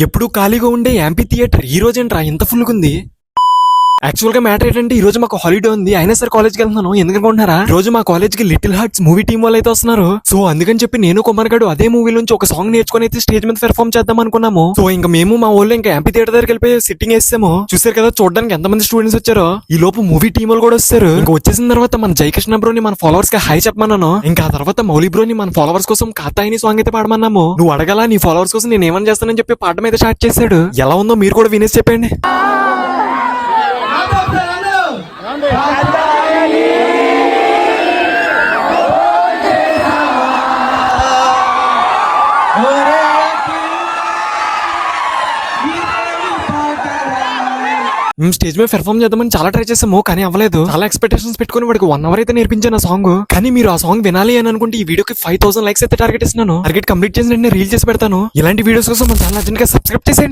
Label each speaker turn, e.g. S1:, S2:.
S1: ఎప్పుడు ఖాళీగా ఉండే యాంపీ థియేటర్ ఈ రోజేంట్రా ఇంత ఫుల్ ఉంది. యాక్చువల్ గా మ్యాటర్ ఏంటంటే ఈ రోజు మాకు హాలిడే ఉంది, అయినా సరే కాలేజ్కి వెళ్తున్నాను. ఎందుకనుకుంటున్నారా, ఈ రోజు మా కాలేజ్ కి లిటిల్ హార్ట్స్ మూవీ టీం వాళ్ళు అయితే వస్తున్నారు. సో అందుకని చెప్పి నేను కుమార్ గడు అదే మూవీ నుంచి ఒక సాంగ్ నేర్చుకుని అయితే స్టేజ్ మీద పెర్ఫార్మ్ చేద్దాం అనుకున్నాము. సో ఇంకా మేము మా వాళ్ళు ఇంకా యాంపీ థియేటర్ దగ్గరికి వెళ్ళిపోయి సిట్టింగ్ వేసాము. చూసారు కదా చూడడానికి ఎంత మంది స్టూడెంట్స్ వచ్చారో. ఈ లోపు మూవీ టీం వాళ్ళు కూడా వచ్చారు. ఇంకా వచ్చేసిన తర్వాత మన జయకృష్ణ బ్రోని మన ఫాలోవర్స్ కి హై చెప్పమన్నాను. ఇంకా ఆ తర్వాత మౌలి బ్రోని మన ఫాలోవర్స్ కోసం కాతాయిని సాంగ్ అయితే పాడమన్నాము. నువ్వు అడగల నీ ఫాలోవర్స్ కోసం నేను ఏమని చేస్తానని చెప్పి పాడడం అయితే స్టార్ట్ చేశాడు. ఎలా ఉందో మీరు కూడా వినేసి చెప్పండి. స్టేజ్ మీద పెర్ఫార్మ్ చేద్దామని చాలా ట్రై చేసాము, కానీ అవ్వలేదు. చాలా ఎక్స్పెక్టేషన్స్ పెట్టుకుని వాడికి 1 hour అయితే నేర్పించాను ఆ సాంగ్. కానీ మీరు ఆ సాంగ్ వినాలి అని అనుకుంటే ఈ వీడియోకి 5000 లైక్స్ అయితే టార్గెట్ ఇస్తున్నాను. టార్గెట్ కంప్లీట్ చేసిన రీల్ చేసి పెడతాను. ఇలాంటి వీడియోస్ కోసం మన ఛానల్ అర్జెంట్ గా సబ్స్క్రైబ్ చేసేయండి.